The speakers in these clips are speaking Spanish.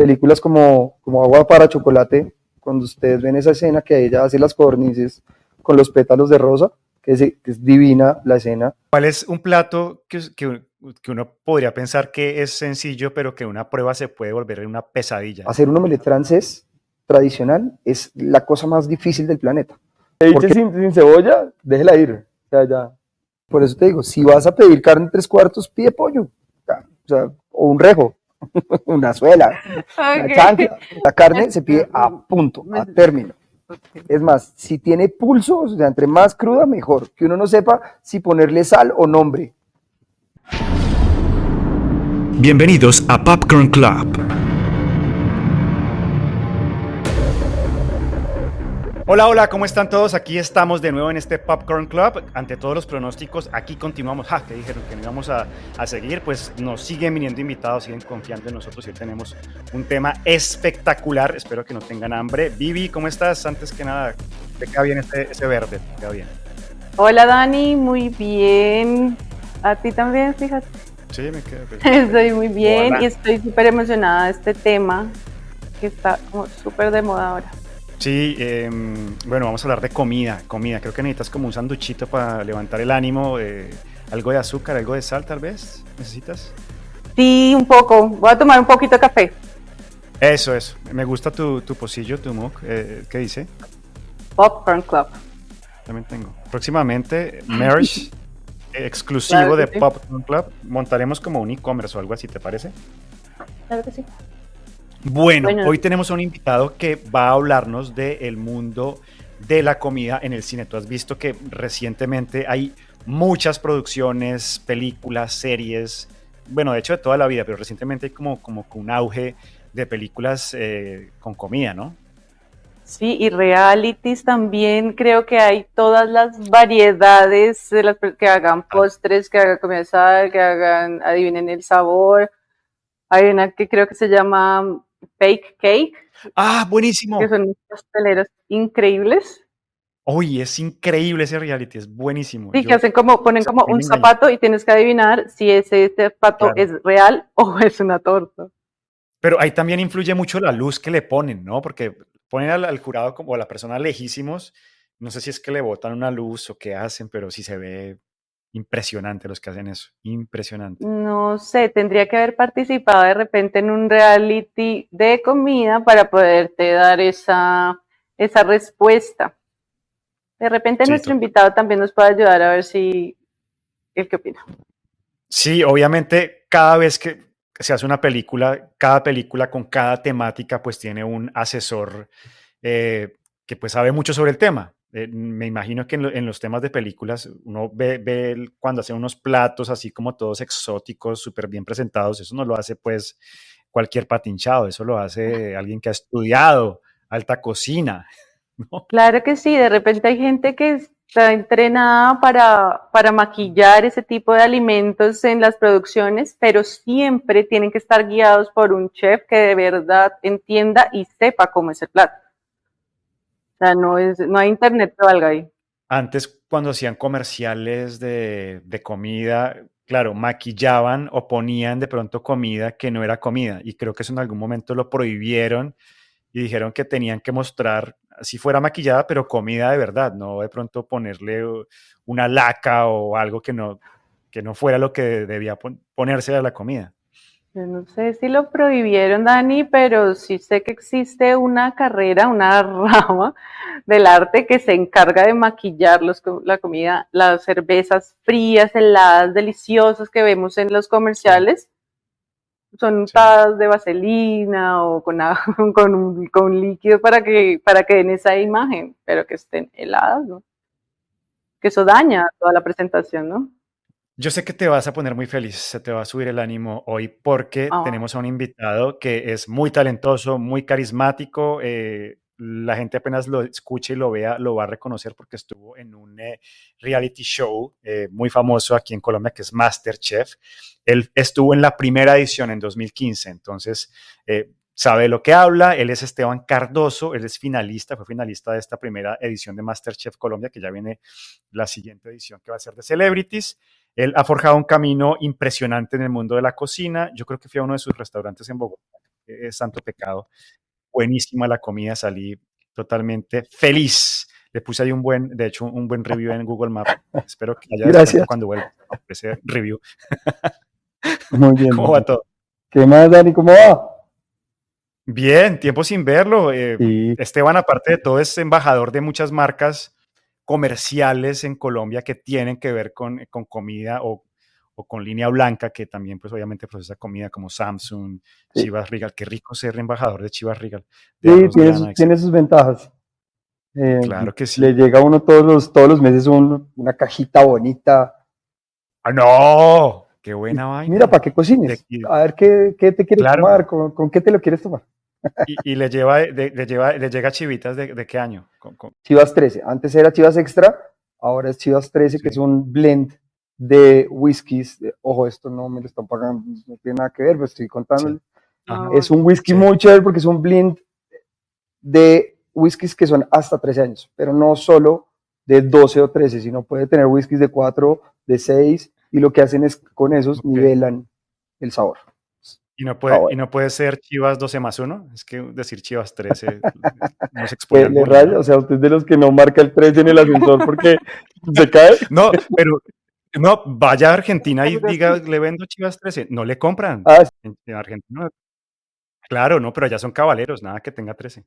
películas como Agua para Chocolate, cuando ustedes ven esa escena que ella hace las codornices con los pétalos de rosa, que es divina la escena. ¿Cuál es un plato que uno podría pensar que es sencillo, pero que una prueba se puede volver una pesadilla? Hacer un omelette francés tradicional es la cosa más difícil del planeta. Ceviche sin cebolla, déjela ir. O sea, ya. Por eso te digo, si vas a pedir carne tres cuartos, pide pollo. O sea, o un rejo, una suela, una Ok. chancla. La carne se pide a punto, a término. Es más, si tiene pulso, o sea, entre más cruda, mejor. Que uno no sepa si ponerle sal o nombre. Bienvenidos a Popcorn Club. Hola, hola, ¿cómo están todos? Aquí estamos de nuevo en este Popcorn Club. Ante todos los pronósticos, aquí continuamos. Que dijeron que no íbamos a seguir, pues nos siguen viniendo invitados, siguen confiando en nosotros y hoy tenemos un tema espectacular. Espero que no tengan hambre. Vivi, ¿cómo estás? Antes que nada, ¿te queda bien ese verde? ¿Te queda bien? Hola Dani, muy bien. A ti también, fíjate. Sí, me queda perfecto. Estoy muy bien Hola. y estoy súper emocionada de este tema que está como súper de moda ahora. Sí, bueno, vamos a hablar de comida. Creo que necesitas como un sanduchito para levantar el ánimo, algo de azúcar, algo de sal tal vez, ¿necesitas? Sí, un poco. Voy a tomar un poquito de café. Eso. Me gusta tu pocillo, tu mug. ¿Qué dice? Popcorn Club. También tengo. Próximamente, merch exclusivo Claro que de sí. Popcorn Club. Montaremos como un e-commerce o algo así, ¿te parece? Claro que sí. Bueno, Bueno, hoy tenemos a un invitado que va a hablarnos del mundo de la comida en el cine. Tú has visto que recientemente hay muchas producciones, películas, series, bueno, de hecho de toda la vida, pero recientemente hay como un auge de películas con comida, ¿no? sí, y realities también. Creo que hay todas las variedades de las que hagan Ah, postres, que hagan comida sal, que hagan, adivinen el sabor. Hay una que creo que se llama Fake Cake, que buenísimo. son unos pasteleros increíbles. Uy, es increíble ese reality, es buenísimo. Sí, que Yo, hacen como, o ponen sea, como a mí un me engañó. zapato y tienes que adivinar si ese zapato Claro. es real o es una torta. Pero ahí también influye mucho la luz que le ponen, ¿no? Porque ponen al jurado como a la persona lejísimos. No sé si es que le botan una luz o qué hacen, pero sí se ve impresionante los que hacen eso. Impresionante. No sé, tendría que haber participado de repente en un reality de comida para poderte dar esa respuesta. De repente Sí, nuestro invitado también nos puede ayudar a ver si él qué opina. sí, obviamente cada vez que se hace una película, cada película con cada temática pues tiene un asesor que pues sabe mucho sobre el tema. Me imagino que en los temas de películas uno ve cuando hacen unos platos así como todos exóticos, súper bien presentados, eso no lo hace pues cualquier patinchado, eso lo hace alguien que ha estudiado alta cocina, ¿no? Claro que sí, de repente hay gente que está entrenada para maquillar ese tipo de alimentos en las producciones, pero siempre tienen que estar guiados por un chef que de verdad entienda y sepa cómo es el plato. O sea, no hay internet que valga ahí. Antes, cuando hacían comerciales de comida, claro, maquillaban o ponían de pronto comida que no era comida. Y creo que eso en algún momento lo prohibieron y dijeron que tenían que mostrar, si fuera maquillada, pero comida de verdad, no de pronto ponerle una laca o algo que no fuera lo que debía ponerse a la comida. Yo no sé si lo prohibieron, Dani, pero sí sé que existe una carrera, una rama del arte que se encarga de maquillar la comida, las cervezas frías, heladas, deliciosas que vemos en los Sí, comerciales. Son sí. untadas de vaselina o con un líquido para que den esa imagen, pero que estén heladas, ¿no? Que eso daña toda la presentación, ¿no? Yo sé que te vas a poner muy feliz, se te va a subir el ánimo hoy porque Ah, tenemos a un invitado que es muy talentoso, muy carismático. La gente apenas lo escuche y lo vea, lo va a reconocer porque estuvo en un reality show muy famoso aquí en Colombia que es MasterChef. Él estuvo en la primera edición en 2015, entonces sabe de lo que habla. Él es Esteban Cardoso, él es finalista, fue finalista de esta primera edición de MasterChef Colombia, que ya viene la siguiente edición que va a ser de Celebrities. Él ha forjado un camino impresionante en el mundo de la cocina. Yo creo que fui a uno de sus restaurantes en Bogotá. es santo pecado. Buenísima la comida, salí totalmente feliz. Le puse ahí de hecho, un buen review en Google Maps. Espero que haya descuento Gracias. cuando vuelva a ese review. Muy bien. ¿Cómo muy va bien. todo? ¿Qué más, Dani? ¿Cómo va? Bien, tiempo sin verlo. Sí. Esteban, aparte de todo, es embajador de muchas marcas comerciales en Colombia que tienen que ver con comida o con línea blanca, que también pues obviamente procesa comida como Samsung, Sí. Chivas Regal. Qué rico ser embajador de Chivas Regal, de Sí, Arroz Diana, tiene sus ventajas. Claro que Le sí. llega a uno todos los meses una cajita bonita. ¡Ah, no! ¡Qué Y buena vaina! mira, ¿para qué cocines? A ver qué te quieres Claro. tomar, con qué te lo quieres tomar. Y le llega Chivitas de qué año? Chivas 13. Antes era Chivas Extra, ahora es Chivas 13, Sí. que es un blend de whiskies. Ojo, esto no me lo están pagando, no tiene nada que ver, pero estoy contándole. Sí. Ajá. Es un whisky Sí. muy chévere porque es un blend de whiskies que son hasta 13 años, pero no solo de 12 o 13, sino puede tener whiskies de 4, de 6, y lo que hacen es con esos Ok. nivelan el sabor. ¿Y no bueno. puede ser Chivas 12+1? Es que decir Chivas 13 nos Que expone al le bullying, raya, ¿no? o sea, usted es de los que no marca el 13 en el ascensor porque se cae. No, pero no, vaya a Argentina y diga, le vendo Chivas 13. No le compran. Ah, En Argentina. Claro, no, pero allá son caballeros, nada que tenga 13.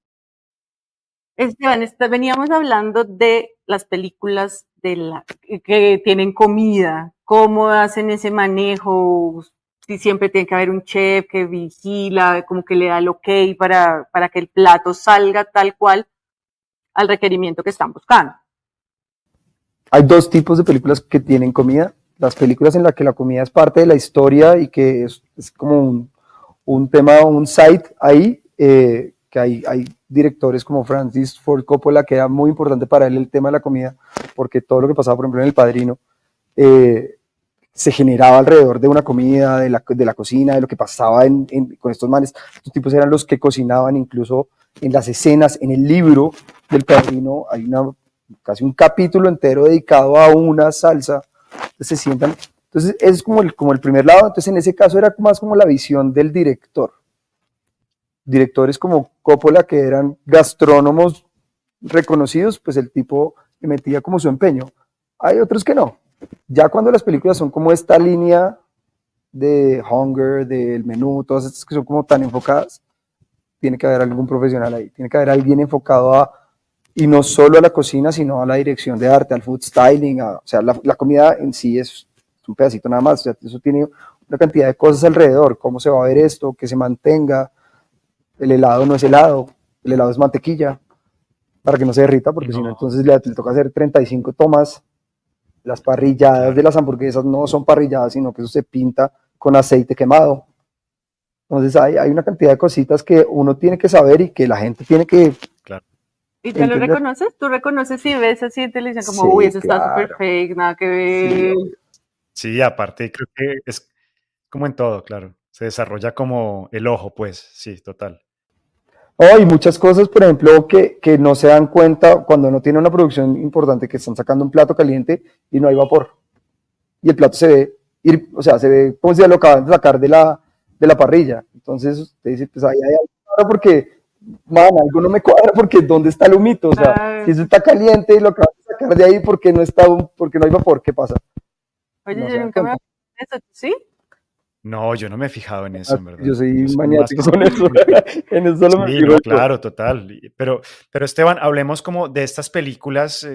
Esteban, veníamos hablando de las películas que tienen comida, cómo hacen ese manejo, si siempre tiene que haber un chef que vigila, como que le da el ok para que el plato salga tal cual al requerimiento que están buscando. hay dos tipos de películas que tienen comida. Las películas en las que la comida es parte de la historia y que es como un tema, un site ahí, que hay directores como Francis Ford Coppola, que era muy importante para él el tema de la comida, porque todo lo que pasaba, por ejemplo, en El Padrino, se generaba alrededor de una comida, de la cocina, de lo que pasaba con estos manes. Estos tipos eran los que cocinaban, incluso en las escenas, en el libro del Padrino, hay casi un capítulo entero dedicado a una salsa. Entonces se sientan. Entonces es como el primer lado. Entonces en ese caso era más como la visión del director. Directores como Coppola, que eran gastrónomos reconocidos, pues el tipo le metía como su empeño. Hay otros que no. Ya cuando las películas son como esta línea de Hunger, del menú, todas estas que son como tan enfocadas, tiene que haber algún profesional ahí, tiene que haber alguien enfocado y no solo a la cocina, sino a la dirección de arte, al food styling, o sea, la comida en sí es un pedacito nada más, o sea, eso tiene una cantidad de cosas alrededor, cómo se va a ver esto, que se mantenga, el helado no es helado, el helado es mantequilla, para que no se derrita, porque si no, entonces le toca hacer 35 tomas. Las parrilladas de las hamburguesas no son parrilladas, sino que eso se pinta con aceite quemado. Entonces hay una cantidad de cositas que uno tiene que saber y que la gente tiene que... Claro. ¿Y te lo reconoces? ¿Tú reconoces si ves así en televisión como, uy, eso está súper fake, nada que ver? Sí, aparte creo que es como en todo, claro. Se desarrolla como el ojo, pues, sí, total. Y muchas cosas, por ejemplo, que no se dan cuenta cuando uno tiene una producción importante, que están sacando un plato caliente y no hay vapor. Y el plato se ve, o sea, se ve como si lo acaban de sacar de la parrilla. Entonces usted dice, pues ahí hay algo porque, algo no me cuadra porque ¿dónde está el humito? O sea, si eso está caliente y lo acaban de sacar de ahí porque no hay vapor, ¿qué pasa? Oye, yo nunca me he eso, ¿sí? No, yo no me he fijado en eso, en verdad. Yo soy maniático con eso. En eso solo me Sí, fijo no, yo. claro, total. Pero Esteban, hablemos como de estas películas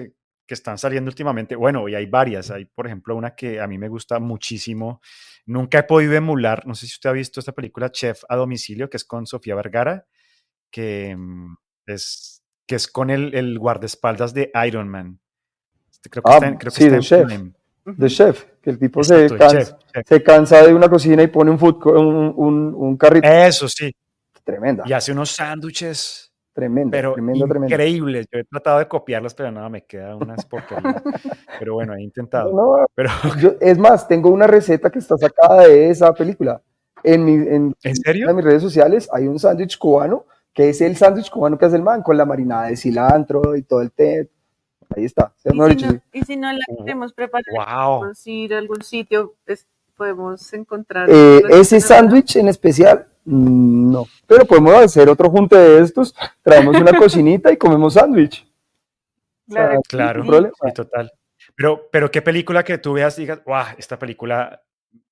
que están saliendo últimamente. Bueno, y hay varias. Hay, por ejemplo, una que a mí me gusta muchísimo. Nunca he podido emular. No sé si usted ha visto esta película Chef a domicilio, que es con Sofía Vergara, que es con el guardaespaldas de Iron Man. Creo que Sí, está The en Chef. Prime. The Chef, que el tipo Exacto, el chef. se cansa de una cocina y pone un carrito. Eso sí. Tremenda. Y hace unos sándwiches. Tremenda, Pero tremenda. increíbles. Yo he tratado de copiarlas, pero nada, me quedan unas porquerías. Pero bueno, he intentado. No, pero... es más, tengo una receta que está sacada de esa película. ¿En serio? En mis redes sociales hay un sándwich cubano, que es el sándwich cubano que hace el man, con la marinada de cilantro y todo el té. Ahí está. Y si no la queremos preparar, podemos ir a algún sitio, podemos encontrar. Ese sándwich en especial No, pero podemos hacer otro junte de estos, traemos una cocinita y comemos sándwich. O sea, Claro, Claro, sin problema. sí, total. Pero qué película que tú veas y digas, ¡guau! Esta película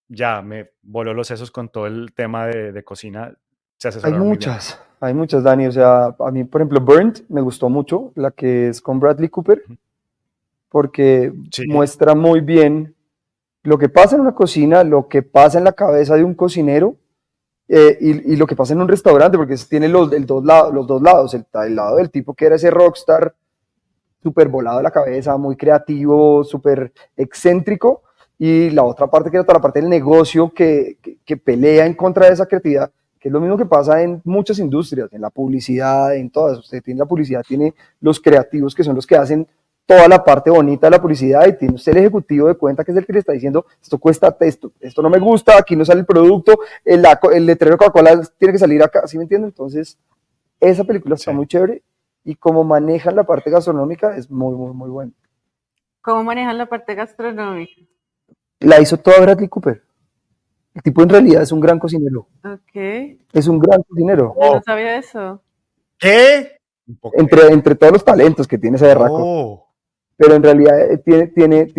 ya me voló los sesos con todo el tema de cocina. Se asesoraron muy bien. Hay muchas, Dani. O sea, a mí, por ejemplo, Burnt me gustó mucho, la que es con Bradley Cooper, Ujú. porque Sí, muestra muy bien lo que pasa en una cocina, lo que pasa en la cabeza de un cocinero y lo que pasa en un restaurante, porque tiene los dos lados, el lado del tipo que era ese rockstar súper volado de la cabeza, muy creativo, súper excéntrico, y la otra parte que era toda la parte del negocio que pelea en contra de esa creatividad, que es lo mismo que pasa en muchas industrias, en la publicidad, en todas. Usted tiene la publicidad, tiene los creativos que son los que hacen toda la parte bonita de la publicidad y tiene usted el ejecutivo de cuenta que es el que le está diciendo esto cuesta esto no me gusta, aquí no sale el producto, el letrero de Coca-Cola tiene que salir acá, ¿sí me entiende? Entonces, esa película está sí. muy chévere y como manejan la parte gastronómica es muy, muy, muy bueno. ¿cómo manejan la parte gastronómica? La hizo toda Bradley Cooper. El tipo en realidad es un gran cocinero. Ok, Es un gran cocinero. yo no Oh, sabía eso. ¿qué? Un poco. Entre todos los talentos que tiene ese berraco. Oh, Pero en realidad tiene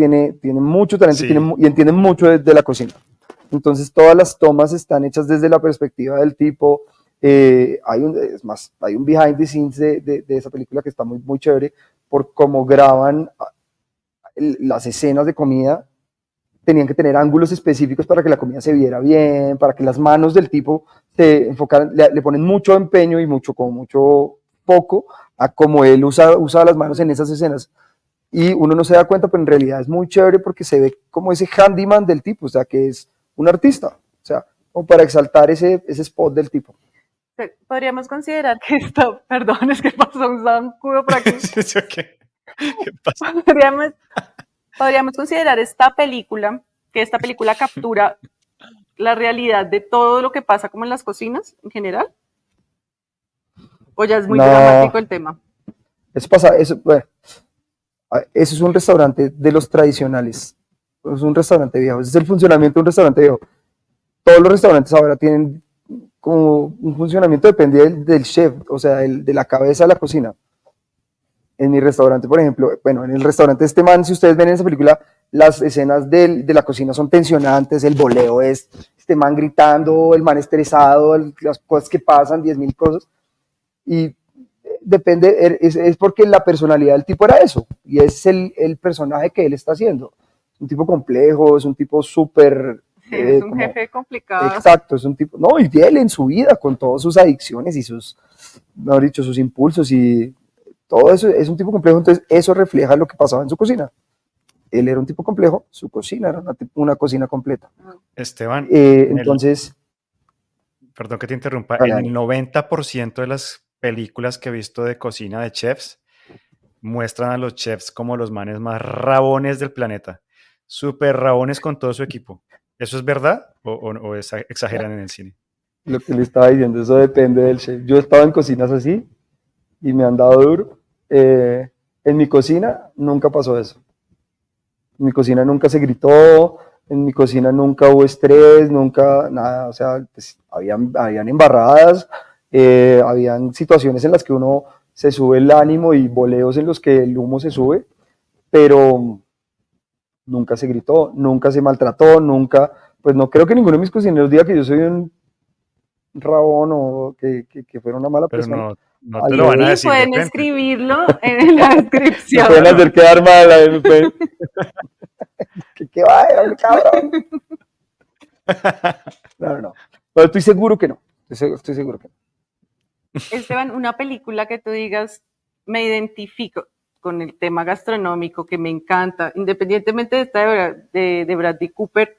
mucho talento sí. y entiende mucho de la cocina. Entonces todas las tomas están hechas desde la perspectiva del tipo. Hay un behind the scenes de esa película que está muy, muy chévere por cómo graban las escenas de comida. Tenían que tener ángulos específicos para que la comida se viera bien, para que las manos del tipo se enfocaran, le ponen mucho empeño y mucho foco a cómo él usa las manos en esas escenas. Y uno no se da cuenta, pero en realidad es muy chévere porque se ve como ese handyman del tipo, o sea, que es un artista, o sea, como para exaltar ese spot del tipo. Podríamos considerar que esto, perdón, es que pasó un zancudo por aquí. ¿Qué? ¿Qué pasa? Podríamos considerar que esta película captura la realidad de todo lo que pasa como en las cocinas en general. ¿O ya es muy No, dramático el tema? bueno, eso es un restaurante de los tradicionales, es un restaurante viejo, ese es el funcionamiento de un restaurante viejo. Todos los restaurantes ahora tienen como un funcionamiento, depende del chef, o sea, de la cabeza de la cocina. En mi restaurante, por ejemplo, bueno, en el restaurante de este man, si ustedes ven en esa película, las escenas de la cocina son tensionantes, el boleo es este man gritando, el man estresado, las cosas que pasan, 10.000 cosas, y depende, es porque la personalidad del tipo era eso, y es el personaje que él está haciendo. Un tipo complejo, es un tipo súper... Sí, es un jefe complicado. Exacto, es un tipo, no, y él en su vida, con todas sus adicciones y mejor dicho, sus impulsos y todo eso, es un tipo complejo, entonces eso refleja lo que pasaba en su cocina. Él era un tipo complejo, su cocina era una cocina completa. Esteban, Entonces, perdón que te interrumpa, en vale, el 90% de las películas que he visto de cocina de chefs, muestran a los chefs como los manes más rabones del planeta. Súper rabones con todo su equipo. ¿Eso es verdad o exageran en el cine? lo que le estaba diciendo, eso depende del chef. Yo he estado en cocinas así y me han dado duro. En mi cocina nunca pasó eso. En mi cocina nunca se gritó, en mi cocina nunca hubo estrés, nunca nada. O sea, pues, habían embarradas, habían situaciones en las que uno se sube el ánimo y boleos en los que el humo se sube, pero nunca se gritó, nunca se maltrató, nunca, pues no creo que ninguno de mis cocineros diga que yo soy un rabón o que fuera una mala Pero persona. no te lo van a Sí, decir de pueden frente. escribirlo en la Me descripción. pueden hacer quedar mal, me pueden... ¿Qué va, cabrón? No. Pero estoy seguro que no. Estoy seguro que no. Esteban, una película que tú digas, me identifico con el tema gastronómico, que me encanta, independientemente de esta de Bradley Cooper,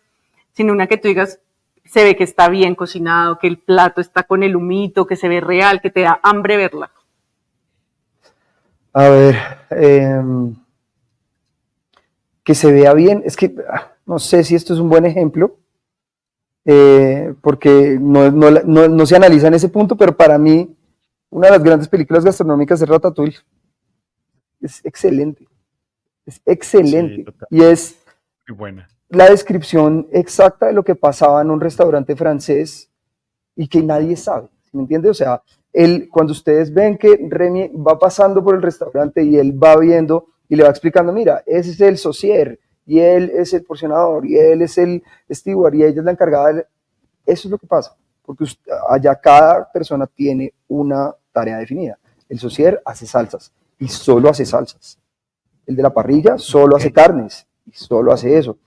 sino una que tú digas, se ve que está bien cocinado, que el plato está con el humito, que se ve real, que te da hambre verla. A ver, que se vea bien. Es que no sé si esto es un buen ejemplo, porque no se analiza en ese punto, pero para mí, una de las grandes películas gastronómicas es Ratatouille. Es excelente. Es Sí, excelente. total. Y es Muy buena. la descripción exacta de lo que pasaba en un restaurante francés y que nadie sabe, ¿sí me entiende? O sea, cuando ustedes ven que Remy va pasando por el restaurante y él va viendo y le va explicando, mira, ese es el socier, y él es el porcionador, y él es el steward, y ella es la encargada, eso es lo que pasa, porque allá cada persona tiene una tarea definida. El socier hace salsas, y solo hace salsas. El de la parrilla solo hace carnes, y solo hace eso.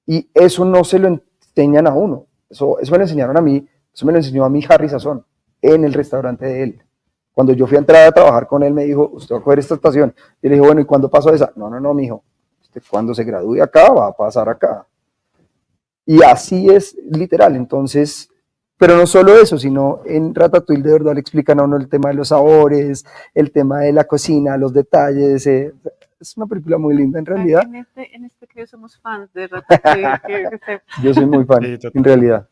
Y eso no se lo enseñan a uno, eso me lo enseñaron a mí, eso me lo enseñó a mí Harry Sazón, en el restaurante de él. Cuando yo fui a entrar a trabajar con él, me dijo, usted va a coger esta estación. Y le dije, bueno, ¿y cuándo pasó esa? No, mijo. Usted cuando se gradúe acá, va a pasar acá. Y así es, literal. Entonces, pero no solo eso, sino en Ratatouille de verdad le explican a uno el tema de los sabores, el tema de la cocina, los detalles. Es una película muy linda en realidad. En este creo somos fans de Ratatouille. Yo soy muy fan, Sí, en realidad.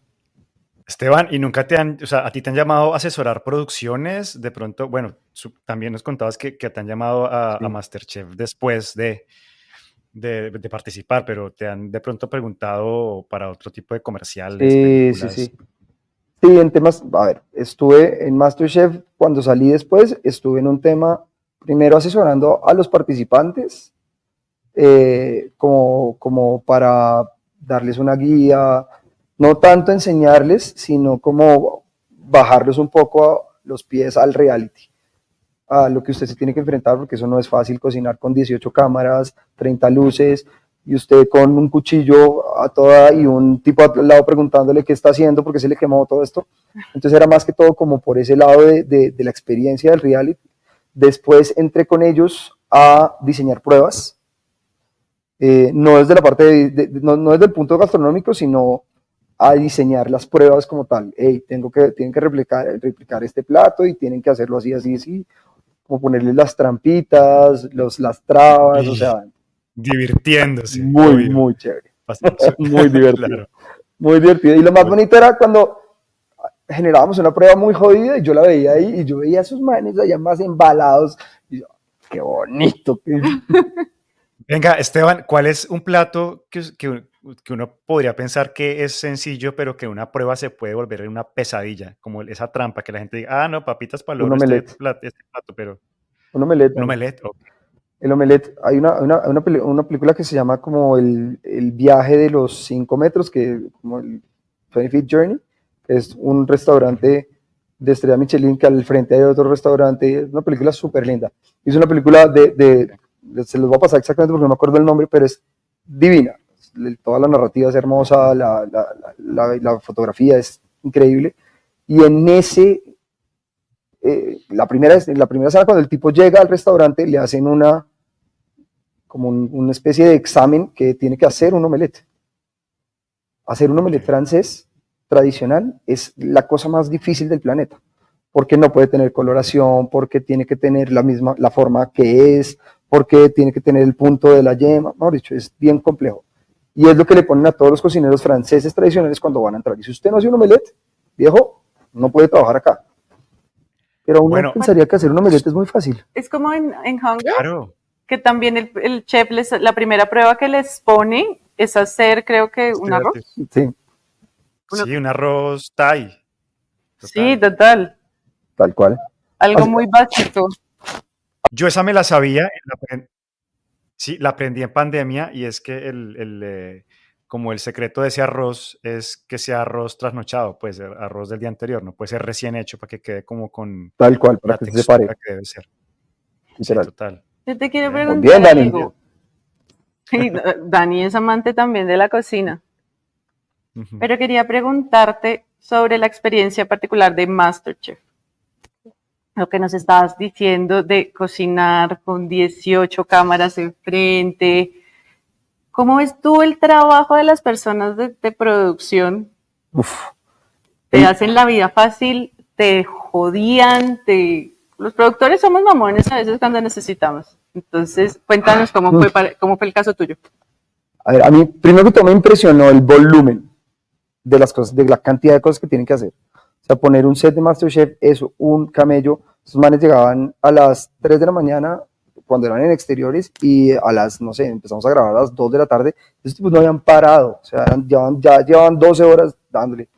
Esteban, ¿y nunca o sea, a ti te han llamado a asesorar producciones? De pronto, bueno, también nos contabas que te han llamado a Sí. MasterChef después de participar, pero te han de pronto preguntado para otro tipo de comerciales, películas. Sí, en temas, a ver, estuve en MasterChef, cuando salí después, estuve en un tema, primero asesorando a los participantes, como para darles una guía, no tanto enseñarles, sino como bajarles un poco los pies al reality, a lo que usted se tiene que enfrentar, porque eso no es fácil cocinar con 18 cámaras, 30 luces, y usted con un cuchillo a toda y un tipo al lado preguntándole qué está haciendo porque se le quemó todo esto. Entonces era más que todo como por ese lado de la experiencia del reality. Después entré con ellos a diseñar pruebas, no desde la parte no desde el punto gastronómico, sino a diseñar las pruebas como tal. Hey, tienen que replicar este plato y tienen que hacerlo así, así, así, como ponerle las trampitas, las trabas, o sea, Divirtiéndose. muy, obvio. muy chévere. Bastante. Muy divertido. Claro. Muy divertido. Y lo más bonito era cuando generábamos una prueba muy jodida y yo la veía ahí y yo veía a esos manes allá más embalados y yo, qué bonito. Venga, Esteban, ¿cuál es un plato que uno podría pensar que es sencillo, pero que una prueba se puede volver en una pesadilla? Como esa trampa que la gente diga, no, papitas Un paloro, omelette. este plato, pero Un omelette. un omelette. ok. El omelette, hay una película que se llama como el viaje de los 5 metros, como el 20 Feet Journey, que es un restaurante de estrella Michelin que al frente hay otro restaurante, es una película súper linda. Es una película se los voy a pasar exactamente porque no me acuerdo el nombre, pero es divina. Toda la narrativa es hermosa, la fotografía es increíble. Y en la primera escena, cuando el tipo llega al restaurante, le hacen como una especie de examen que tiene que hacer un omelette. Hacer un omelette francés tradicional es la cosa más difícil del planeta, porque no puede tener coloración, porque tiene que tener la forma que es, porque tiene que tener el punto de la yema, mejor dicho, es bien complejo. Y es lo que le ponen a todos los cocineros franceses tradicionales cuando van a entrar. Y si usted no hace un omelette, viejo, no puede trabajar acá. Pero uno pensaría que hacer un omelette es muy fácil. Es como en Hunger, Claro. que también el chef, la primera prueba que les pone es hacer, creo que, un arroz. Sí. Sí, un arroz Thai. Sí, total. Tal cual. Algo muy básico. Yo esa me la sabía, sí, la aprendí en pandemia y es que como el secreto de ese arroz es que sea arroz trasnochado, pues arroz del día anterior, no puede ser recién hecho para que quede como con Tal cual, para la que se textura separe. que debe ser. Sí, Literal. total. Yo te quiero Bien. preguntar Bien, Dani. algo. Sí, Dani es amante también de la cocina. Ujú. Pero quería preguntarte sobre la experiencia particular de MasterChef. Lo que nos estabas diciendo de cocinar con 18 cámaras enfrente. ¿Cómo ves tú el trabajo de las personas de producción? Uf. ¿Te hacen la vida fácil? ¿Te jodían? Los productores somos mamones a veces cuando necesitamos. Entonces, cuéntanos cómo fue el caso tuyo. A ver, a mí primero que todo me impresionó el volumen de las cosas, de la cantidad de cosas que tienen que hacer. O sea, poner un set de MasterChef, eso, un camello. Esos manes llegaban a las 3 de la mañana cuando eran en exteriores y a las, no sé, empezamos a grabar a las 2 de la tarde. Esos tipos no habían parado, o sea, ya llevaban 12 horas dándole.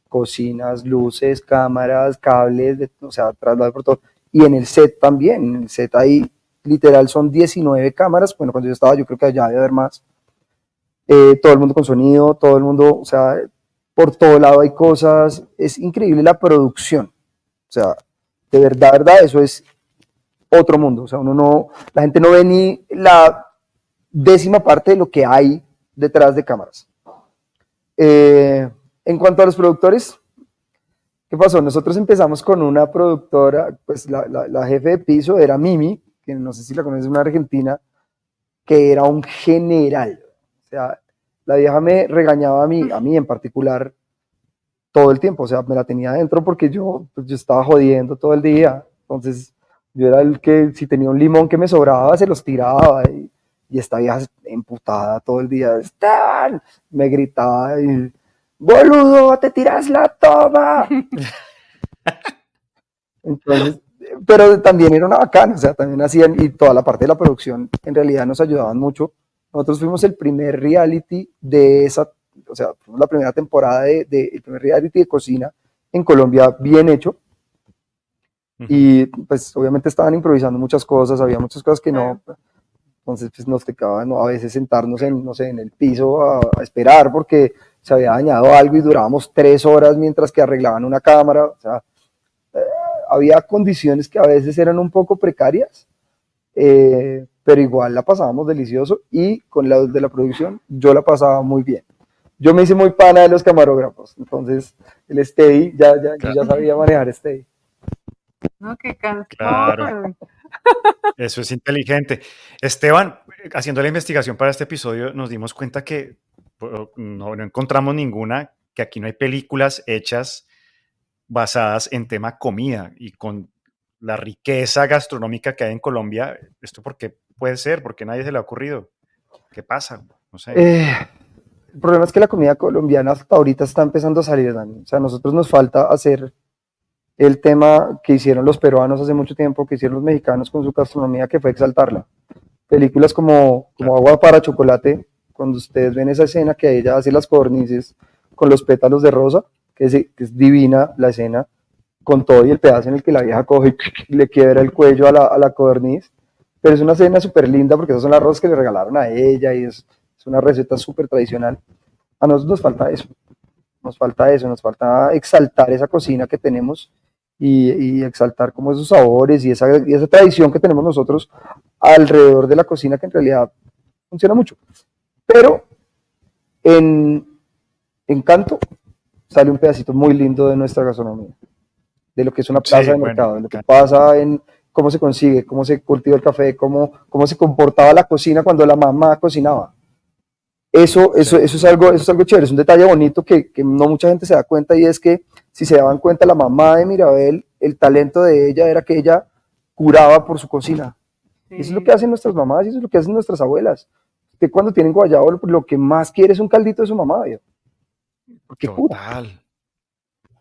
cocinas, luces, cámaras, cables, o sea, traslado por todo. Y en el set también, en el set ahí literal son 19 cámaras, bueno, cuando yo estaba yo creo que allá debe haber más. Todo el mundo con sonido, todo el mundo, o sea, por todo lado hay cosas, es increíble la producción, o sea, de verdad, eso es otro mundo, o sea, uno no, la gente no ve ni la décima parte de lo que hay detrás de cámaras. En cuanto a los productores, ¿qué pasó? Nosotros empezamos con una productora, pues la jefe de piso era Mimi, que no sé si la conoces, una argentina, que era un general. O sea, la vieja me regañaba a mí en particular, todo el tiempo. O sea, me la tenía adentro porque yo estaba jodiendo todo el día. Entonces, yo era el que, si tenía un limón que me sobraba, se los tiraba. Y esta vieja emputada todo el día. Esteban, me gritaba y, boludo, te tiras la toma. Entonces, pero también era una bacana, o sea, también hacían, y toda la parte de la producción en realidad nos ayudaban mucho. Nosotros fuimos el primer reality de esa, o sea, fuimos la primera temporada el primer reality de cocina en Colombia bien hecho. Y pues obviamente estaban improvisando muchas cosas, había muchas cosas que no, entonces pues nos tocaba, ¿no?, a veces sentarnos en, no sé, en el piso a esperar porque se había dañado algo y durábamos 3 horas mientras que arreglaban una cámara, o sea, había condiciones que a veces eran un poco precarias, pero igual la pasábamos delicioso y con la de la producción yo la pasaba muy bien. Yo me hice muy pana de los camarógrafos, entonces el steady, yo ya sabía manejar steady. No, qué cansón. Claro. Eso es inteligente. Esteban, haciendo la investigación para este episodio, nos dimos cuenta que no encontramos ninguna, que aquí no hay películas hechas basadas en tema comida y con la riqueza gastronómica que hay en Colombia. ¿Esto por qué puede ser? ¿Por qué nadie se le ha ocurrido? ¿Qué pasa? No sé. El problema es que la comida colombiana hasta ahorita está empezando a salir, Dani. O sea, a nosotros nos falta hacer el tema que hicieron los peruanos hace mucho tiempo, que hicieron los mexicanos con su gastronomía, que fue exaltarla. Películas como Agua para Chocolate, cuando ustedes ven esa escena que ella hace las codornices con los pétalos de rosa, que es divina la escena, con todo y el pedazo en el que la vieja coge y le quiebra el cuello a la codorniz, pero es una escena súper linda porque esas son las rosas que le regalaron a ella y es una receta súper tradicional. A nosotros nos falta exaltar esa cocina que tenemos y exaltar como esos sabores y esa tradición que tenemos nosotros alrededor de la cocina, que en realidad funciona mucho. Pero en Canto sale un pedacito muy lindo de nuestra gastronomía, de lo que es una plaza de mercado, de lo que pasa en cómo se consigue, cómo se cultiva el café, cómo se comportaba la cocina cuando la mamá cocinaba. Eso es algo chévere, es un detalle bonito que no mucha gente se da cuenta, y es que si se daban cuenta, la mamá de Mirabel, el talento de ella era que ella curaba por su cocina. Sí. Eso es lo que hacen nuestras mamás y eso es lo que hacen nuestras abuelas. Que cuando tienen guayabo, lo que más quiere es un caldito de su mamá, ¿verdad? Porque Total. Cura.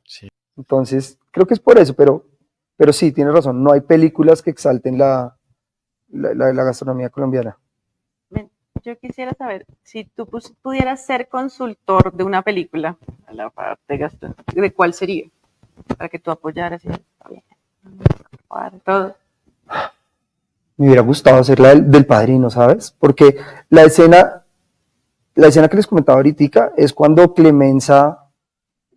Sí. Entonces, creo que es por eso, pero sí, tienes razón, no hay películas que exalten la gastronomía colombiana. Yo quisiera saber, si tú pudieras ser consultor de una película, a la parte gastronómica, ¿de cuál sería? Para que tú apoyaras y está bien. Todo. Me hubiera gustado hacer la del Padrino, ¿sabes? Porque la escena que les comentaba ahorita es cuando Clemenza,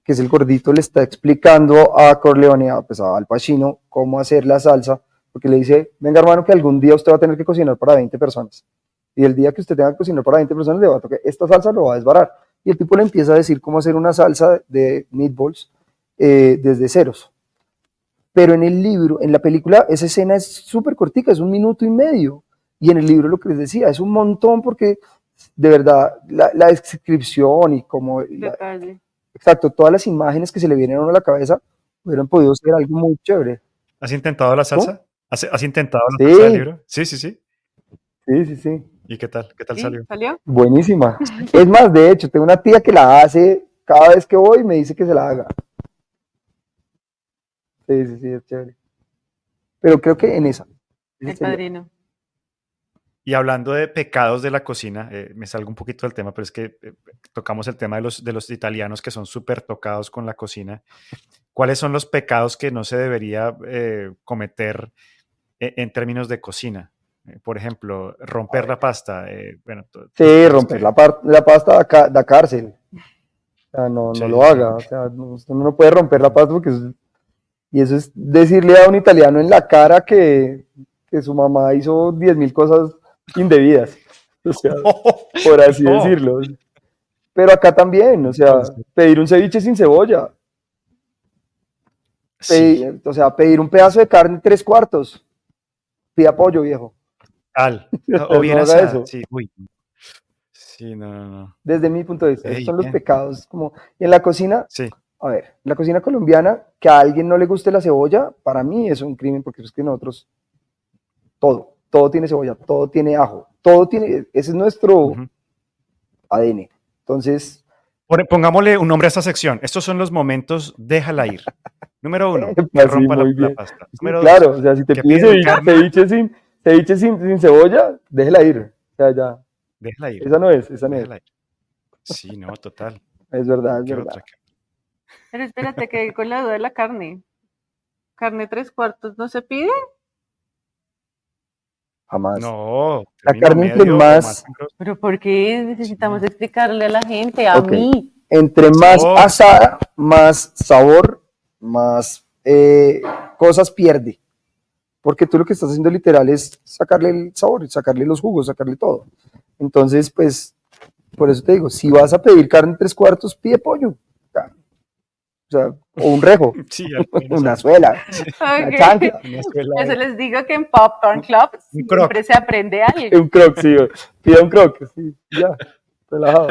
que es el gordito, le está explicando a Corleone, pues a Al Pacino, cómo hacer la salsa, porque le dice, venga hermano, que algún día usted va a tener que cocinar para 20 personas. Y el día que usted tenga que cocinar para 20 personas, le va a tocar, esta salsa lo va a desbarar. Y el tipo le empieza a decir cómo hacer una salsa de meatballs desde ceros. Pero en el libro, en la película, esa escena es súper cortica, es 1 minuto y medio. Y en el libro, lo que les decía, es un montón, porque de verdad la descripción y como exacto, todas las imágenes que se le vienen a uno a la cabeza hubieran podido ser algo muy chévere. ¿Has intentado la salsa? ¿No? ¿Has intentado la Sí. salsa del libro? Sí. Sí. ¿Y qué tal? ¿Qué tal salió? ¿Salió? Buenísima. Es más, de hecho, tengo una tía que la hace cada vez que voy y me dice que se la haga. Sí, es chévere. Pero creo que en esa. El Padrino. Y hablando de pecados de la cocina, me salgo un poquito del tema, pero es que tocamos el tema de los italianos que son súper tocados con la cocina. ¿Cuáles son los pecados que no se debería cometer en términos de cocina? Por ejemplo, A romper ver. la pasta. Bueno, Sí, cosas romper que... la pasta da cárcel. O sea, no, no Sí, lo haga. O sea, usted no puede romper la pasta porque y eso es decirle a un italiano en la cara que su mamá hizo 10.000 cosas indebidas. O sea, por así no. decirlo. Pero acá también, o sea, Entonces, pedir un ceviche sin cebolla, sí, o sea, pedir un pedazo de carne 3/4, pida pollo, viejo. tal. O O sea, bien no haga asada, eso. sí. Uy, sí, no, no, no. Desde mi punto de vista, esos Ey, son los bien. pecados. Como, y en la cocina, Sí, a ver, en la cocina colombiana, que a alguien no le guste la cebolla, para mí es un crimen, porque es que nosotros, todo tiene cebolla, todo tiene ajo, todo tiene, ese es nuestro ujú. ADN. Entonces, Pongámosle un nombre a esta sección. Estos son los momentos, déjala ir. Número uno, que así rompa muy la bien. pasta. Sí, Número dos, claro, o sea, si te que pide pide carne, ceviche sin cebolla, déjela ir. O sea, ya, déjala ir, esa no es. déjala ir. Sí, no, total. Es verdad, es ¿Qué verdad. otra? Pero espérate, que con la duda de la carne. ¿Carne 3/4 no se pide? Jamás. No, La término carne entre medio o más más, grosso. ¿Pero por qué necesitamos Sí. explicarle a la gente, a ok, mí? entre más Sabor. asada, más sabor, más cosas pierde. Porque tú lo que estás haciendo literal es sacarle el sabor, sacarle los jugos, sacarle todo. Entonces, pues, por eso te digo, si vas a pedir carne 3/4, pide pollo. Ya. O sea, o un rejo, Sí, al menos una ahí. suela, una Ok. chancla, Una suela Eso de- les digo que en Popcorn Club un croc. siempre se aprende algo. un croc, sí, pide un croc, sí, ya, relajado.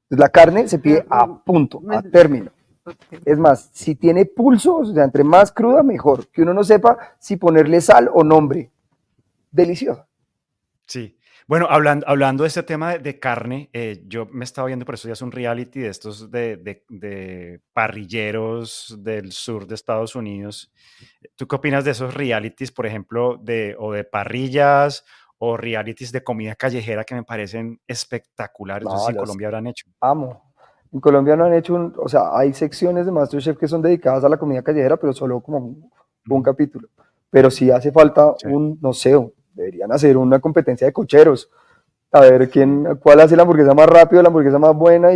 La carne se pide a punto, a término. Ok. Es más, si tiene pulsos, o sea, entre más cruda, mejor. Que uno no sepa si ponerle sal o nombre. Delicioso. Sí. Bueno, hablando de este tema de carne, yo me estaba viendo por eso ya es un reality de estos de parrilleros del sur de Estados Unidos. ¿Tú qué opinas de esos realities, por ejemplo, o de parrillas o realities de comida callejera que me parecen espectaculares? No sé si No, en los Colombia habrán hecho. amo. En Colombia no han hecho o sea, hay secciones de MasterChef que son dedicadas a la comida callejera, pero solo como un Ujú. capítulo. Pero sí hace falta Sí, no sé, deberían hacer una competencia de cocheros. A ver cuál hace la hamburguesa más rápido, la hamburguesa más buena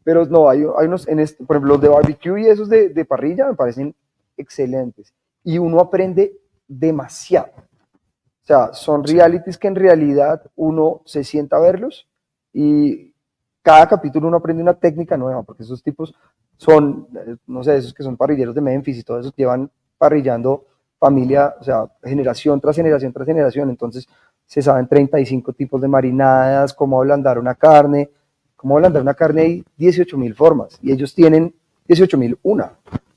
pero no, hay unos, por ejemplo, los de barbecue y esos de parrilla me parecen excelentes. Y uno aprende demasiado. O sea, son sí, realities que en realidad uno se sienta a verlos y cada capítulo uno aprende una técnica nueva, porque esos tipos son, no sé, esos que son parrilleros de Memphis y todo eso, llevan parrillando familia, o sea, generación tras generación tras generación. Entonces, se saben 35 tipos de marinadas, cómo ablandar una carne. Cómo ablandar una carne hay 18.000 formas y ellos tienen 18.000 una.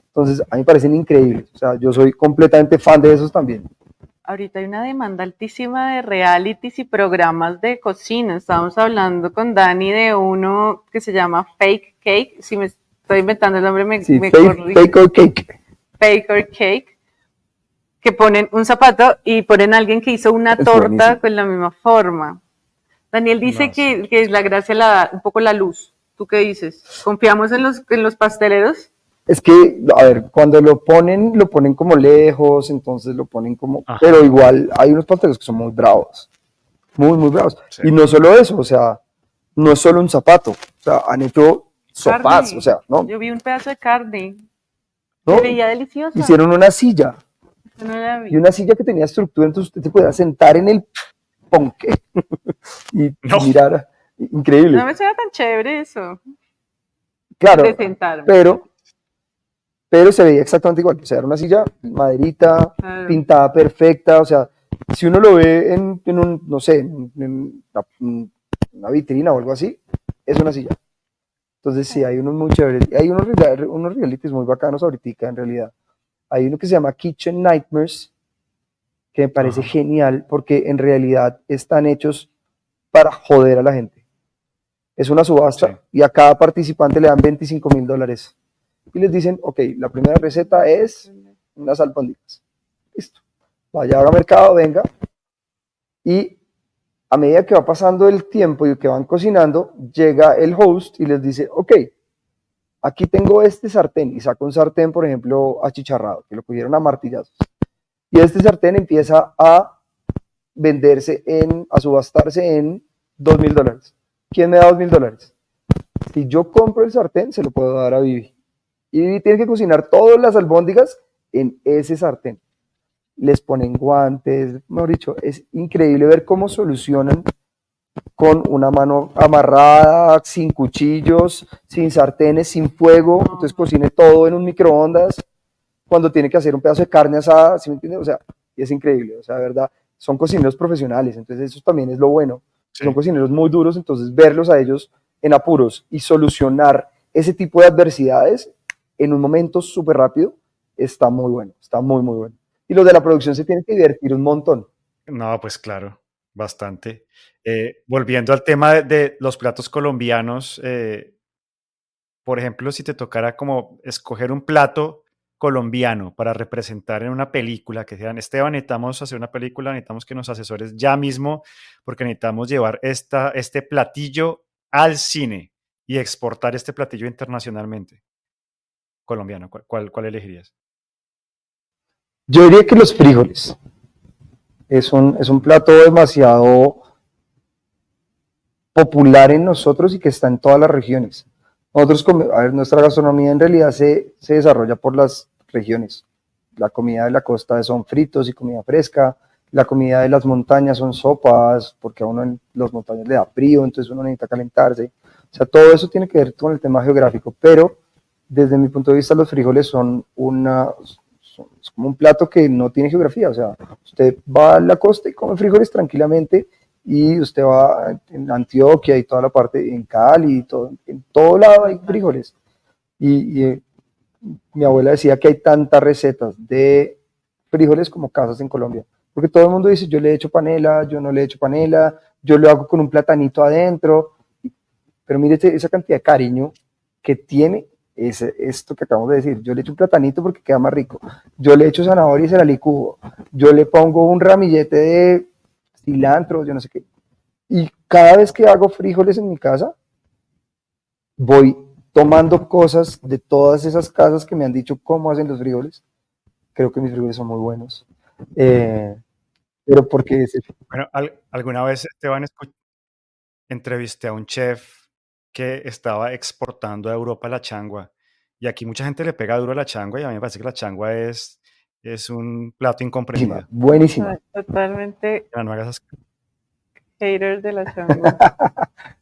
Entonces, a mí me parecen increíbles. O sea, yo soy completamente fan de esos también. Ahorita hay una demanda altísima de realities y programas de cocina. Estábamos hablando con Dani de uno que se llama Fake Cake. Si me estoy inventando el nombre, Sí, me fake, corrige. fake or cake. Fake or Cake. Que ponen un zapato y ponen a alguien que hizo una Es torta buenísimo. con la misma forma. Daniel dice no, sí. que la gracia la da un poco la luz. ¿Tú qué dices? ¿Confiamos en los pasteleros? Es que, a ver, cuando lo ponen como lejos, entonces lo ponen como, Ajá, pero igual hay unos pasteleros que son muy bravos, muy, muy bravos. sí. Y no solo eso, o sea, no es solo un zapato, o sea, han hecho sofás, o Carne. sea, ¿no? Yo vi un pedazo de carne. Se ¿No? veía deliciosa. Hicieron una silla, Yo no la y vi. una silla que tenía estructura, entonces usted se podía sentar en el ponque y No, mirar, No increíble, me suena tan chévere eso. De claro, sentarme. pero se veía exactamente igual, o sea, era una silla, maderita, Claro. pintada perfecta, o sea, si uno lo ve en un, no sé, en una vitrina o algo así, es una silla. Entonces sí, hay unos muy chéveres, hay unos realities muy bacanos ahorita en realidad. Hay uno que se llama Kitchen Nightmares, que me parece ajá, genial porque en realidad están hechos para joder a la gente. Es una sí. subasta y a cada participante le dan $25.000 y les dicen, ok, la primera receta es unas albóndigas. Listo. vaya, haga mercado, venga, y a medida que va pasando el tiempo y que van cocinando, llega el host y les dice, ok, aquí tengo este sartén, y saca un sartén, por ejemplo, achicharrado, que lo cogieron a martillazos, y este sartén empieza a venderse, a subastarse en $2.000. ¿Quién me da $2.000? Si yo compro el sartén, se lo puedo dar a Vivi. Y Vivi tiene que cocinar todas las albóndigas en ese sartén. Les ponen guantes, mejor dicho, es increíble ver cómo solucionan con una mano amarrada, sin cuchillos, sin sartenes, sin fuego, entonces cocine todo en un microondas, cuando tiene que hacer un pedazo de carne asada, ¿sí me entiendes? O sea, y es increíble, o sea, de verdad, son cocineros profesionales, entonces eso también es lo bueno, Sí. son cocineros muy duros, entonces verlos a ellos en apuros y solucionar ese tipo de adversidades en un momento súper rápido, está muy bueno, está muy, muy bueno. Y los de la producción se tienen que divertir un montón. No, pues claro, bastante. Volviendo al tema de los platos colombianos, por ejemplo, si te tocara como escoger un plato colombiano para representar en una película, que digan, Esteban, necesitamos hacer una película, necesitamos que nos asesores ya mismo, porque necesitamos llevar este platillo al cine y exportar este platillo internacionalmente. Colombiano, ¿cuál elegirías? Yo diría que los frijoles. Es un plato demasiado popular en nosotros y que está en todas las regiones. Nosotros, a ver, nuestra gastronomía en realidad se desarrolla por las regiones. La comida de la costa son fritos y comida fresca. La comida de las montañas son sopas, porque a uno en las montañas le da frío, entonces uno necesita calentarse. O sea, todo eso tiene que ver con el tema geográfico, pero desde mi punto de vista los frijoles son es como un plato que no tiene geografía. O sea, usted va a la costa y come frijoles tranquilamente, y usted va en Antioquia y toda la parte, en Cali, y todo, en todo lado hay frijoles. Y mi abuela decía que hay tantas recetas de frijoles como casas en Colombia, porque todo el mundo dice, yo le he hecho panela, yo no le he hecho panela, yo lo hago con un platanito adentro, pero mire esa cantidad de cariño que tiene esto que acabamos de decir. Yo le echo un platanito porque queda más rico, yo le echo zanahoria y se la licúo, yo le pongo un ramillete de cilantro, yo no sé qué, y cada vez que hago frijoles en mi casa, voy tomando cosas de todas esas casas que me han dicho cómo hacen los frijoles. Creo que mis frijoles son muy buenos, pero porque Bueno, alguna vez, Esteban, entrevisté a un chef que estaba exportando a Europa la changua. Y aquí mucha gente le pega duro a la changua, y a mí me parece que la changua es un plato incomprendido. buenísima. Totalmente Ya no hagas hater de la changua.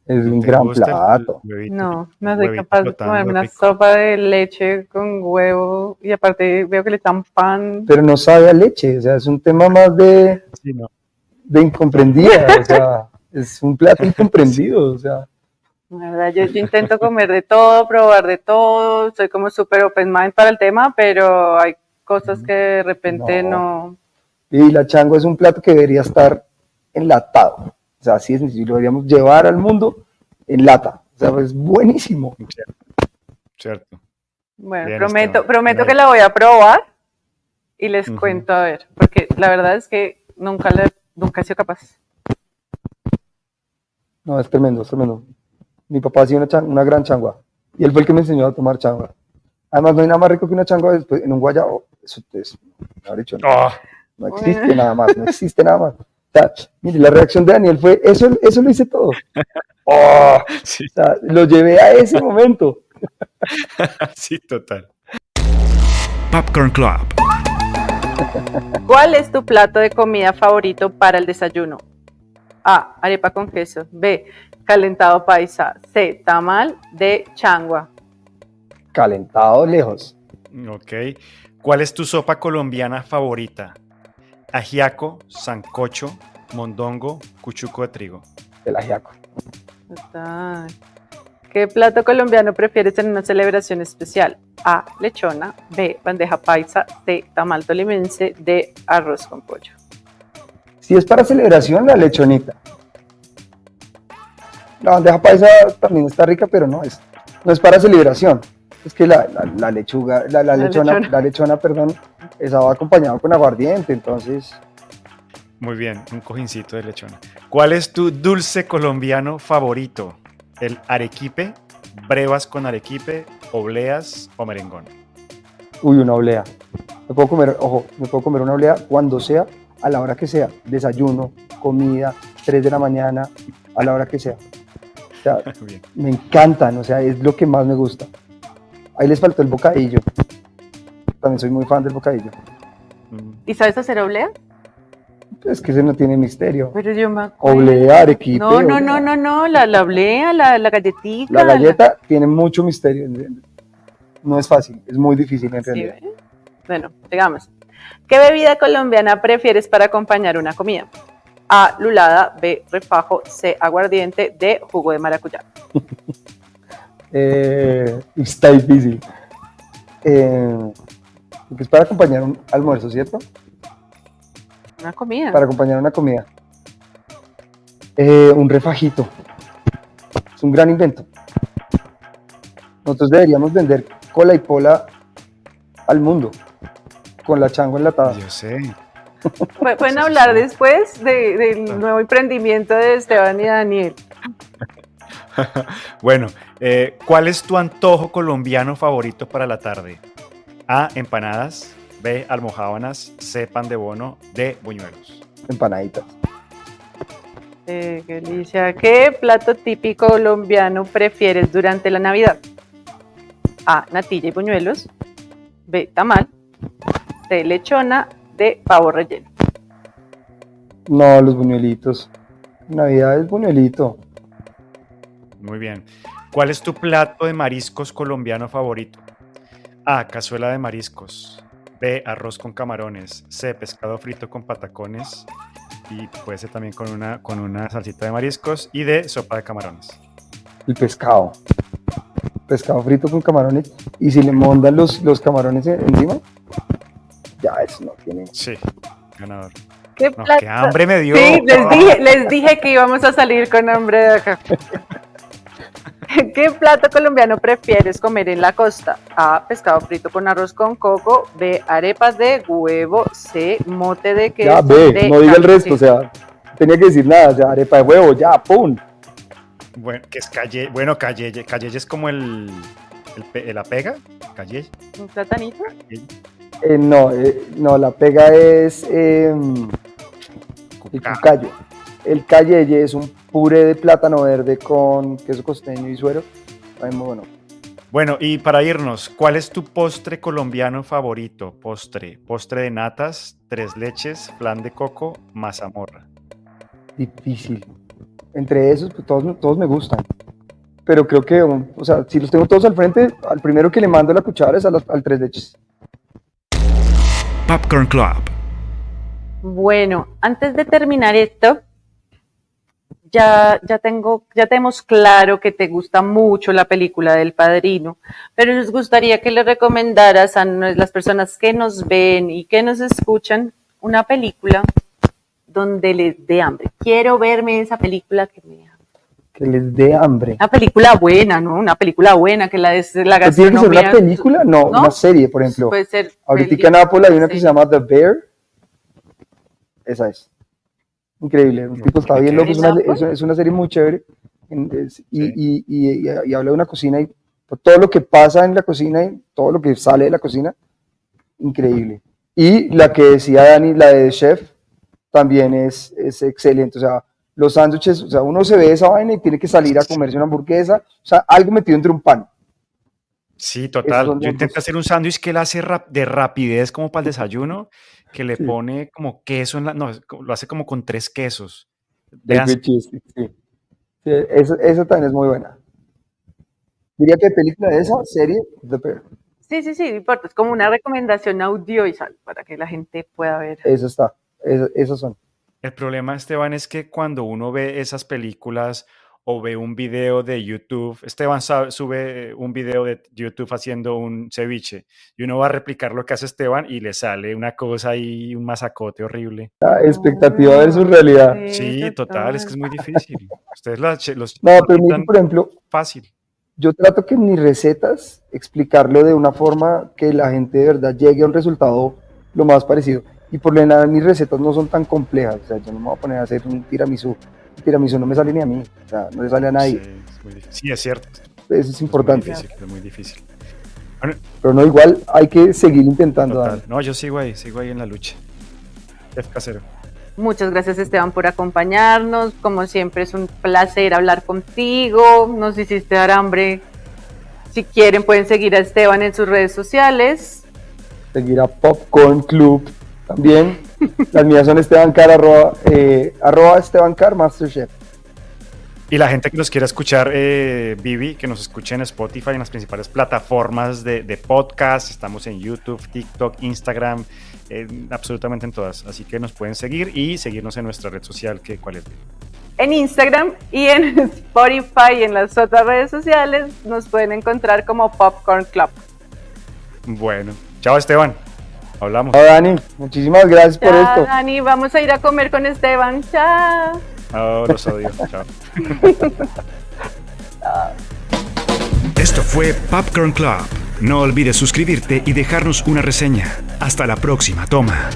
Es un ¿te gran gusta plato. el huevito? No, El no soy huevito capaz de flotando, comerme una rico. sopa de leche con huevo y aparte veo que le echan pan. Pero no sabe a leche, o sea, es un tema más Sí, no. de incomprendida, o sea, es un plato incomprendido, o sea. La verdad, yo intento comer de todo, probar de todo, soy como súper open mind para el tema, pero hay cosas que de repente no. Y la changua es un plato que debería estar enlatado, o sea, así es sencillo, lo deberíamos llevar al mundo en lata, o sea, es buenísimo. Cierto. Bueno, Bien, prometo Esteban. que la voy a probar y les Ujú. cuento a ver, porque la verdad es que nunca he sido capaz. No, es tremendo, es tremendo. Mi papá hacía una gran changua, y él fue el que me enseñó a tomar changua. Además, no hay nada más rico que una changua después, en un guayabo, eso es, mejor dicho, no. Oh, No existe nada más, no existe nada más. O sea, mire, la reacción de Daniel fue, eso lo hice todo. Oh, sí, o sea, lo llevé a ese momento. sí, total. Popcorn Club. ¿Cuál es tu plato de comida favorito para el desayuno? A, arepa con queso. B, calentado paisa. C, tamal. D, changua. Calentado lejos. Ok. ¿Cuál es tu sopa colombiana favorita? Ajiaco, sancocho, mondongo, cuchuco de trigo. El ajiaco. Total. ¿Qué plato colombiano prefieres en una celebración especial? A, lechona. B, bandeja paisa. C, tamal tolimense. D, arroz con pollo. Si es para celebración, la lechonita. La bandeja paisa también está rica, pero no es para celebración. Es que la lechuga, la lechona, lechona. perdón, esa va acompañado con aguardiente, entonces Muy bien, un cojincito de lechona. ¿Cuál es tu dulce colombiano favorito? ¿El arequipe, brevas con arequipe, obleas o merengón? uy, una oblea. Me puedo comer, ojo, me puedo comer una oblea cuando sea, a la hora que sea, desayuno, comida, 3 de la mañana, a la hora que sea. O sea, Bien. me encantan, o sea, es lo que más me gusta. Ahí les faltó el bocadillo. También soy muy fan del bocadillo. Mm, ¿Y sabes hacer oblea? Es que ese no tiene misterio. Pero yo me acuerdo. Oblea, arequipe. No, no, oblea. no, no, no, la oblea, la galletita. La galleta tiene mucho misterio. No es fácil, es muy difícil en Sí, realidad. ¿ve? Bueno, digamos. ¿Qué bebida colombiana prefieres para acompañar una comida? A, lulada, B, refajo, C, aguardiente, D, jugo de maracuyá. Está difícil. Porque es para acompañar un almuerzo, ¿cierto? Una comida. Para acompañar una comida. Un refajito. Es un gran invento. Nosotros deberíamos vender cola y pola al mundo con la changua enlatada. yo sé. Pueden Sí, hablar sí. después del nuevo emprendimiento de Esteban y Daniel. Bueno, ¿cuál es tu antojo colombiano favorito para la tarde? A, empanadas, B, almojábanas, C, pan de bono, D, buñuelos. Empanaditas. Qué delicia. ¿Qué plato típico colombiano prefieres durante la Navidad? A, natilla y buñuelos. B, tamal. C, lechona. D, pavo relleno. No, los buñuelitos. Navidad es buñuelito. Muy bien. ¿Cuál es tu plato de mariscos colombiano favorito? A, cazuela de mariscos. B, arroz con camarones. C, pescado frito con patacones. Y puede ser también con una salsita de mariscos. Y D, sopa de camarones. El pescado. Pescado frito con camarones. Y si le mondan los camarones encima, ya eso no tiene. Sí, ganador. ¿Qué No, plato? qué hambre me dio. Sí, les dije que íbamos a salir con hambre de acá. ¿Qué plato colombiano prefieres comer en la costa? A, pescado frito con arroz con coco. B, arepas de huevo. C, mote de queso. Ya, ve, D, no diga el carne resto, o seca. sea, no tenía que decir nada, o sea, arepa de huevo, ya, ¡pum! Bueno, que es calle. Bueno, calle es como la pega. Calle. ¿Un platanito? No, la pega es el cucayo. El calleye es un puré de plátano verde con queso costeño y suero. Ay, muy bueno. Bueno, y para irnos, ¿cuál es tu postre colombiano favorito? Postre de natas, tres leches, flan de coco, mazamorra. Difícil. Entre esos, pues todos me gustan. Pero creo que, o sea, si los tengo todos al frente, al primero que le mando la cuchara es al tres leches. Popcorn Club. Bueno, antes de terminar esto, ya tenemos claro que te gusta mucho la película del Padrino, pero nos gustaría que le recomendaras a las personas que nos ven y que nos escuchan una película donde les dé hambre. Quiero verme esa película que me da. Que les dé hambre. Una película buena, ¿no? Una película buena que la ¿Tiene que ser gastronomía. una película? No, ¿No? una serie, por ejemplo. Puede ser. Ahorita en Apple hay una que sí. se llama The Bear. Esa es. Increíble. Un tipo está bien loco. Es una serie muy chévere. Y habla de una cocina y todo lo que pasa en la cocina y todo lo que sale de la cocina. Increíble. Y la que decía Dani, la de Chef, también es excelente. O sea, los sándwiches, o sea, uno se ve esa vaina y tiene que salir a comerse una hamburguesa. O sea, algo metido entre un pan. Sí, Esos total. son Yo los intenté dos. hacer un sándwich que él hace de rapidez como para el desayuno, que le Sí. pone como queso no, lo hace como con 3 quesos. Del Vean, grilled cheese, sí. Sí, esa también es muy buena. Diría que película de esa serie, The Bear. Sí, no importa, es como una recomendación audiovisual para que la gente pueda ver. Esa está. Esas son. el problema, Esteban, es que cuando uno ve esas películas o ve un video de YouTube, Esteban sube un video de YouTube haciendo un ceviche y uno va a replicar lo que hace Esteban y le sale una cosa y un masacote horrible. La expectativa versus realidad. Sí, total, es que es muy difícil. Ustedes los No, pero mira, quitan por ejemplo, fácil. yo trato que en mis recetas explicarlo de una forma que la gente de verdad llegue a un resultado lo más parecido. Y por lo general mis recetas no son tan complejas, o sea, yo no me voy a poner a hacer un tiramisú. El tiramisú no me sale ni a mí, o sea, no le sale a nadie. Sí, es muy difícil. Sí, es cierto. Eso es importante. Es muy difícil. Pero no, igual hay que seguir intentando. Total. Dani. No, yo sigo ahí en la lucha. Chef casero. Muchas gracias, Esteban, por acompañarnos. Como siempre, es un placer hablar contigo. Nos hiciste dar hambre. Si quieren, pueden seguir a Esteban en sus redes sociales. Seguir a Popcorn Club también. Las mías son Esteban Car, arroba Esteban Car, Masterchef. Y la gente que nos quiera escuchar, Vivi, que nos escuche en Spotify, en las principales plataformas de podcast. Estamos en YouTube, TikTok, Instagram, absolutamente en todas. Así que nos pueden seguir y seguirnos en nuestra red social, ¿cuál es? En Instagram y en Spotify y en las otras redes sociales nos pueden encontrar como Popcorn Club. Bueno, chao Esteban, hablamos. Chao Dani, muchísimas gracias por Chao, esto. Dani, vamos a ir a comer con Esteban. Chao. Oh, los odio, chao. Esto fue Popcorn Club. No olvides suscribirte y dejarnos una reseña. Hasta la próxima toma.